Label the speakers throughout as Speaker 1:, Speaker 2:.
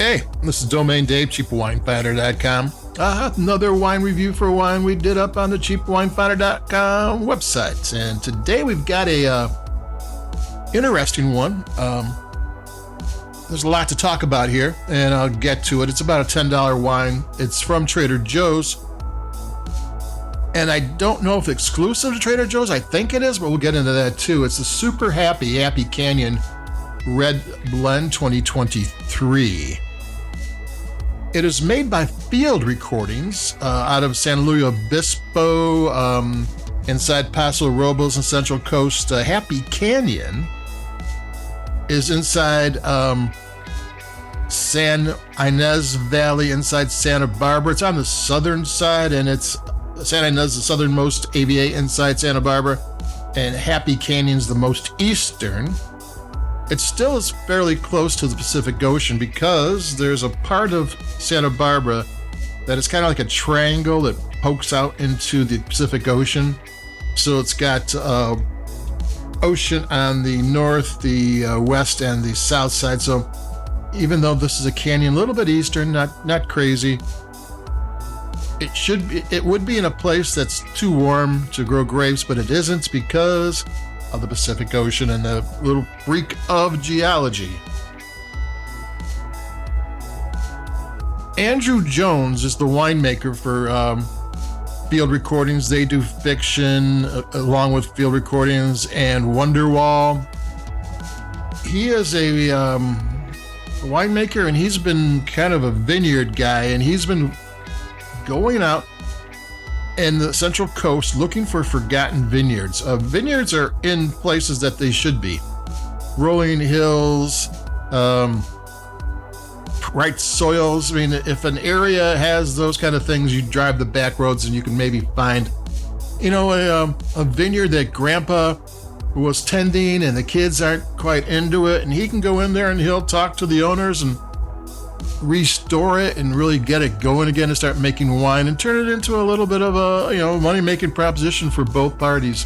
Speaker 1: Hey, this is Domain Dave, cheapwinefinder.com. Another wine review for a wine we did up on the cheapwinefinder.com website. And today we've got a interesting one. There's a lot to talk about here, and I'll get to it. It's about a $10 wine. It's from Trader Joe's. And I don't know if it's exclusive to Trader Joe's. I think it is, but we'll get into that too. It's the Super Happy Canyon Red Blend 2023. It is made by Field Recordings out of San Luis Obispo, inside Paso Robles and Central Coast. Happy Canyon is inside San Ynes Valley, inside Santa Barbara. It's on the southern side, and it's San Ynes, the southernmost AVA inside Santa Barbara, and Happy Canyon's the most eastern. It still is fairly close to the Pacific Ocean because there's a part of Santa Barbara that is kind of like a triangle that pokes out into the Pacific Ocean. So it's got ocean on the north, the west, and the south side. So even though this is a canyon, a little bit eastern, not crazy, it would be in a place that's too warm to grow grapes, but it isn't because of the Pacific Ocean and the little freak of geology. Andrew Jones is the winemaker for Field Recordings. They do fiction along with Field Recordings and Wonderwall. He is a winemaker, and he's been kind of a vineyard guy, and he's been going out in the Central Coast looking for forgotten vineyards. Vineyards are in places that they should be. Rolling hills, right soils. I mean, if an area has those kind of things, you drive the back roads and you can maybe find, a vineyard that Grandpa was tending and the kids aren't quite into it, and he can go in there and he'll talk to the owners and restore it and really get it going again and start making wine and turn it into a little bit of a money-making proposition for both parties.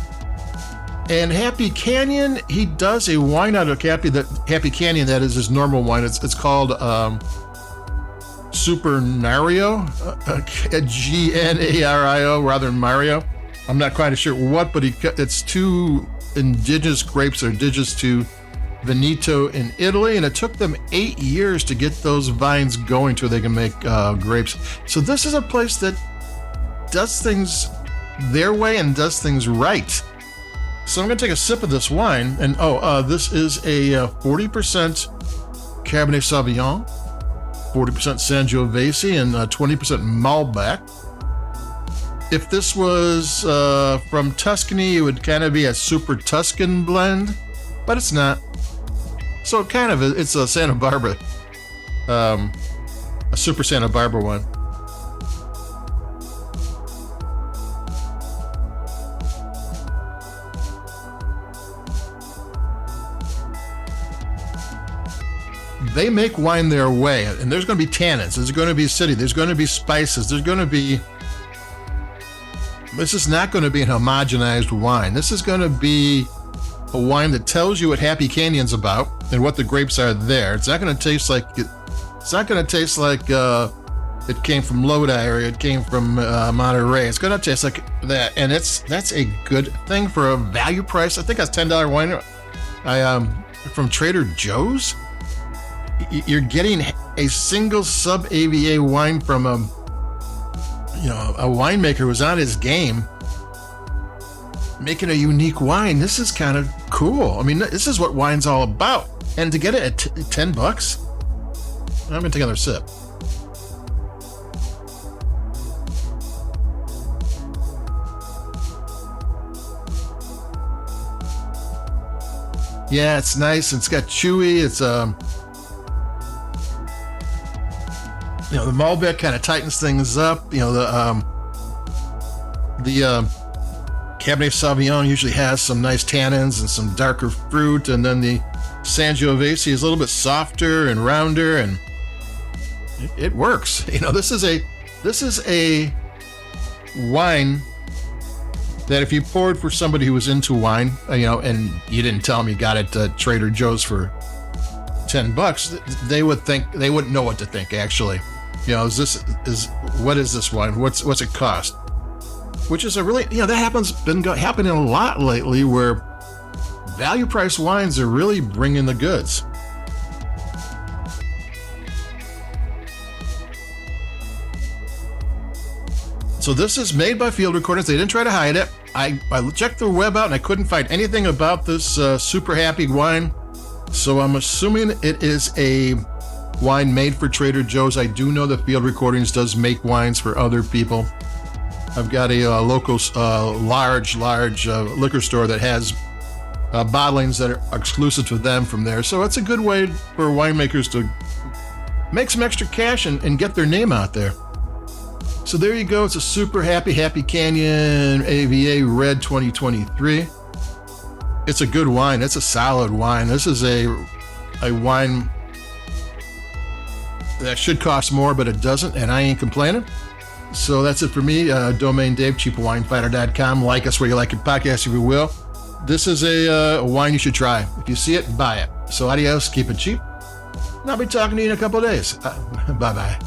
Speaker 1: And Happy Canyon, he does a wine out of Happy Canyon that is his normal wine. It's called Super Nario, Gnario rather than Mario. I'm not quite sure what, but it's two indigenous grapes that are indigenous to Veneto in Italy, and it took them 8 years to get those vines going to where they can make grapes. So this is a place that does things their way and does things right. So I'm going to take a sip of this wine, and this is a 40% Cabernet Sauvignon, 40% Sangiovese, and 20% Malbec. If this was from Tuscany, it would kind of be a super Tuscan blend, but it's not. So it's a Santa Barbara, a super Santa Barbara one. They make wine their way, and there's going to be tannins, there's going to be acidity, there's going to be spices, this is not going to be an homogenized wine. This is going to be a wine that tells you what Happy Canyon's about and what the grapes are there. It's not going to taste like it came from Lodi or it came from Monterey. It's going to taste like that, and that's a good thing for a value price. I think that's $10 wine. From Trader Joe's. You're getting a single sub AVA wine from a winemaker who's on his game, making a unique wine. This is kind of cool. I mean, this is what wine's all about. And to get it at $10, I'm going to take another sip. Yeah, it's nice. It's got chewy. It's the Malbec kind of tightens things up. The Cabernet Sauvignon usually has some nice tannins and some darker fruit, and then the Sangiovese is a little bit softer and rounder, and it works. This is a wine that if you poured for somebody who was into wine, and you didn't tell them you got it at Trader Joe's for $10, they wouldn't know what to think, actually. What is this wine? What's it cost? Which is a really, that been happening a lot lately, where value price wines are really bringing the goods. So this is made by Field Recordings. They didn't try to hide it. I checked their web out and I couldn't find anything about this Super Happy wine. So I'm assuming it is a wine made for Trader Joe's. I do know that Field Recordings does make wines for other people. I've got a local large liquor store that has bottlings that are exclusive to them from there. So it's a good way for winemakers to make some extra cash and get their name out there. So there you go. It's a Super Happy Canyon AVA Red 2023. It's a good wine. It's a solid wine. This is a wine that should cost more, but it doesn't, and I ain't complaining. So that's it for me. Domain Dave, cheapwinefinder.com. Like us where you like your podcast, if you will. This is a wine you should try. If you see it, buy it. So adios, keep it cheap. And I'll be talking to you in a couple of days. Bye-bye.